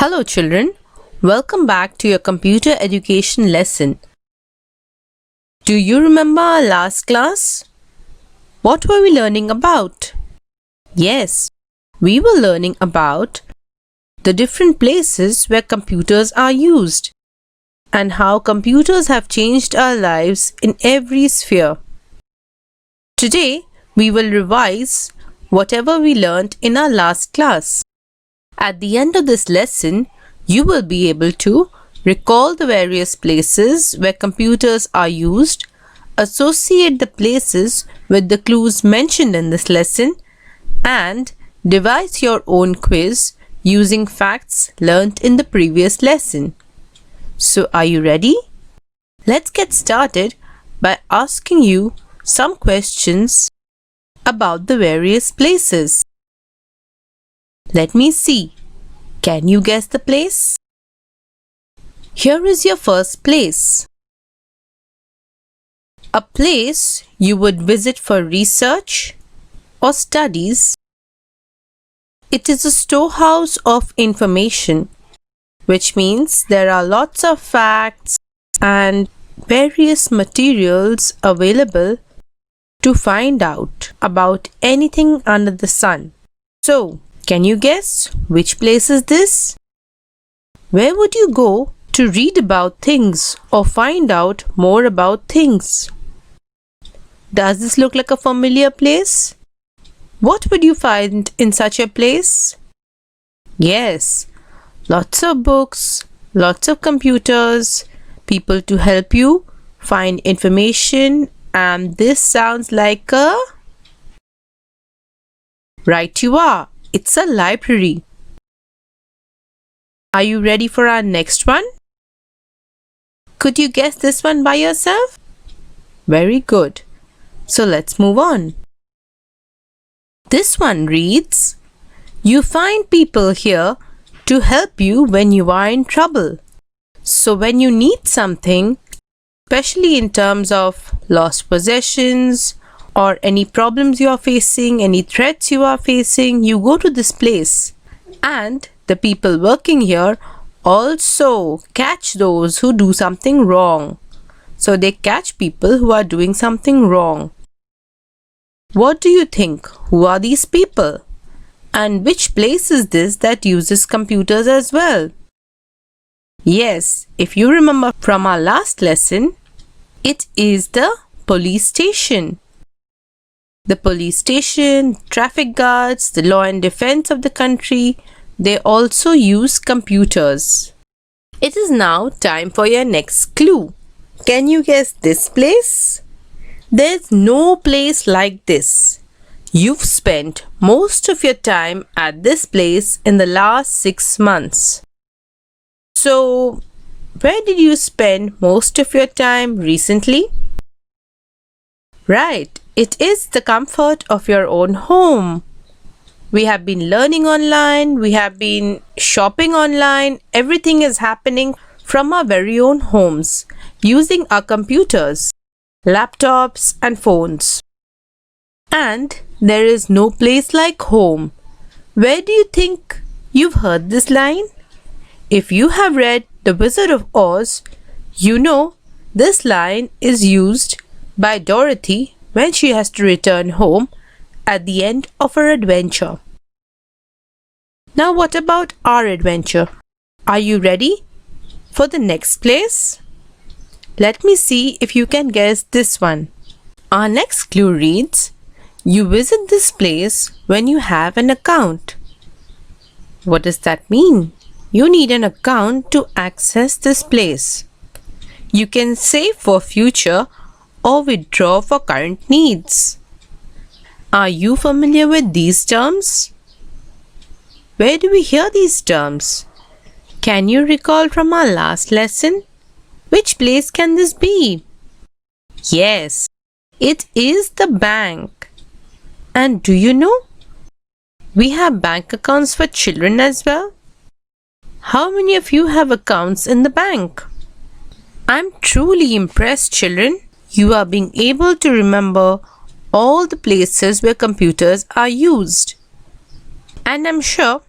Hello children, welcome back to your computer education lesson. Do you remember our last class? What were we learning about? Yes, we were learning about the different places where computers are used and how computers have changed our lives in every sphere. Today, we will revise whatever we learned in our last class. At the end of this lesson, you will be able to recall the various places where computers are used, associate the places with the clues mentioned in this lesson, and devise your own quiz using facts learnt in the previous lesson. So, are you ready? Let's get started by asking you some questions about the various places. Let me see. Can you guess the place? Here is your first place. A place you would visit for research or studies. It is a storehouse of information, which means there are lots of facts and various materials available to find out about anything under the sun. So, can you guess which place is this? Where would you go to read about things or find out more about things? Does this look like a familiar place? What would you find in such a place? Yes, lots of books, lots of computers, people to help you find information, and this sounds like a... Right you are. It's a library. Are you ready for our next one? Could you guess this one by yourself? Very good. So let's move on. This one reads, you find people here to help you when you are in trouble. So when you need something, especially in terms of lost possessions, or any problems you are facing, any threats you are facing, you go to this place. And the people working here also catch those who do something wrong. So they catch people who are doing something wrong. What do you think? Who are these people? And which place is this that uses computers as well? Yes, if you remember from our last lesson, it is the police station. The police station, traffic guards, the law and defense of the country, they also use computers. It is now time for your next clue. Can you guess this place? There's no place like this. You've spent most of your time at this place in the last 6 months. So, where did you spend most of your time recently? Right. It is the comfort of your own home. We have been learning online, we have been shopping online, everything is happening from our very own homes using our computers, laptops and phones. And there is no place like home. Where do you think you've heard this line? If you have read The Wizard of Oz, you know this line is used by Dorothy when she has to return home at the end of her adventure. Now what about our adventure? Are you ready for the next place? Let me see if you can guess this one. Our next clue reads, you visit this place when you have an account. What does that mean? You need an account to access this place. You can save for future or withdraw for current needs. Are you familiar with these terms? Where do we hear these terms? Can you recall from our last lesson? Which place can this be? Yes, it is the bank. And do you know? We have bank accounts for children as well. How many of you have accounts in the bank? I'm truly impressed, children. You are being able to remember all the places where computers are used. And I'm sure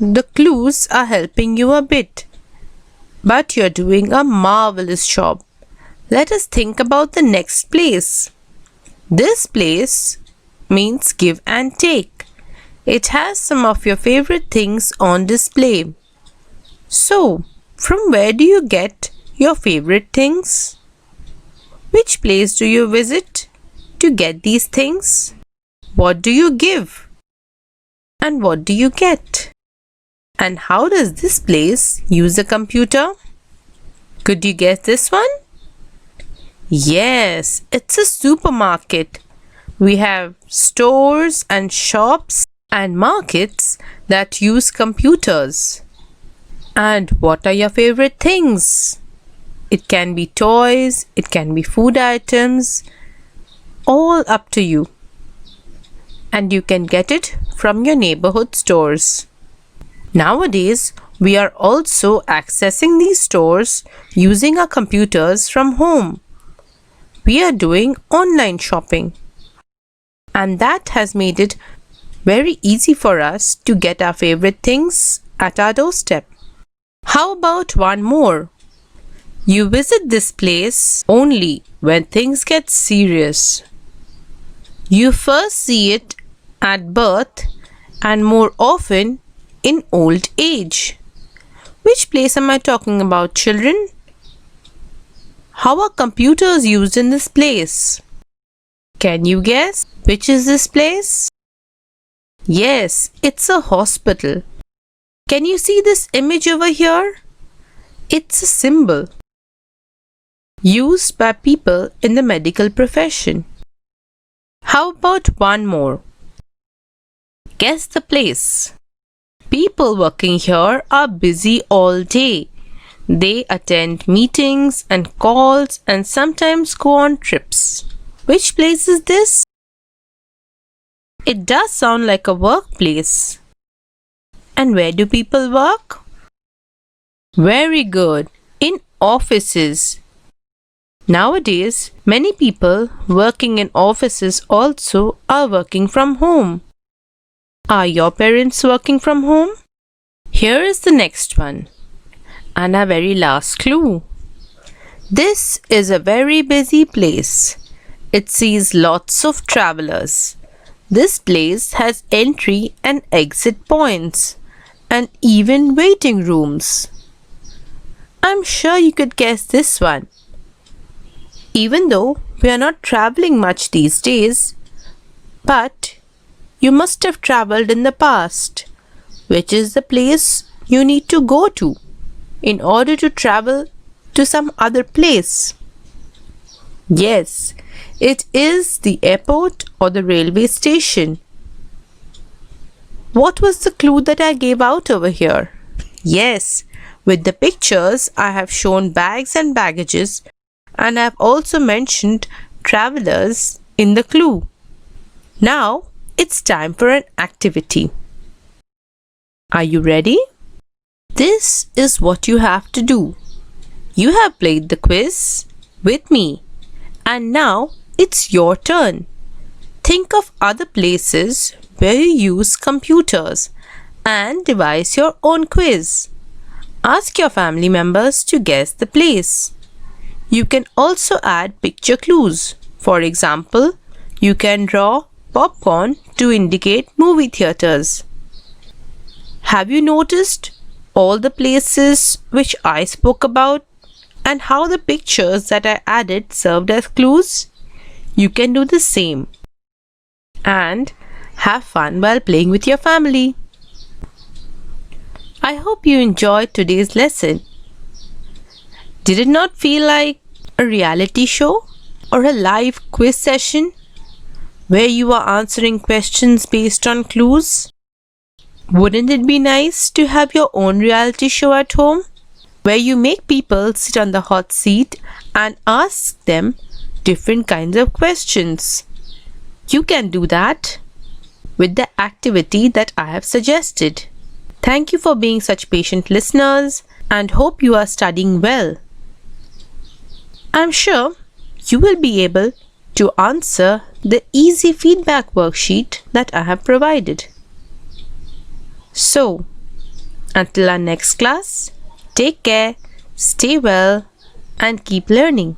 the clues are helping you a bit, but you're doing a marvelous job. Let us think about the next place. This place means give and take. It has some of your favorite things on display. So, from where do you get your favorite things? Which place do you visit to get these things? What do you give? And what do you get? And how does this place use a computer? Could you guess this one? Yes, it's a supermarket. We have stores and shops and markets that use computers. And what are your favorite things? It can be toys, it can be food items, all up to you. And you can get it from your neighborhood stores. Nowadays, we are also accessing these stores using our computers from home. We are doing online shopping. And that has made it very easy for us to get our favorite things at our doorstep. How about one more? You visit this place only when things get serious. You first see it at birth and more often in old age. Which place am I talking about, children? How are computers used in this place? Can you guess which is this place? Yes, it's a hospital. Can you see this image over here? It's a symbol used by people in the medical profession. How about one more? Guess the place. People working here are busy all day. They attend meetings and calls and sometimes go on trips. Which place is this? It does sound like a workplace. And where do people work? Very good. In offices. Nowadays, many people working in offices also are working from home. Are your parents working from home? Here is the next one. And our very last clue. This is a very busy place. It sees lots of travelers. This place has entry and exit points and even waiting rooms. I'm sure you could guess this one. Even though we are not traveling much these days, but you must have traveled in the past, which is the place you need to go to in order to travel to some other place. Yes, it is the airport or the railway station. What was the clue that I gave out over here? Yes, with the pictures I have shown bags and baggages, and I have also mentioned travelers in the clue. Now it's time for an activity. Are you ready? This is what you have to do. You have played the quiz with me, and now it's your turn. Think of other places where you use computers and devise your own quiz. Ask your family members to guess the place. You can also add picture clues. For example, you can draw popcorn to indicate movie theaters. Have you noticed all the places which I spoke about and how the pictures that I added served as clues? You can do the same and have fun while playing with your family. I hope you enjoyed today's lesson. Did it not feel like a reality show or a live quiz session where you are answering questions based on clues? Wouldn't it be nice to have your own reality show at home where you make people sit on the hot seat and ask them different kinds of questions? You can do that with the activity that I have suggested. Thank you for being such patient listeners and hope you are studying well. I'm sure you will be able to answer the easy feedback worksheet that I have provided. So, Until our next class, take care, stay well, and keep learning.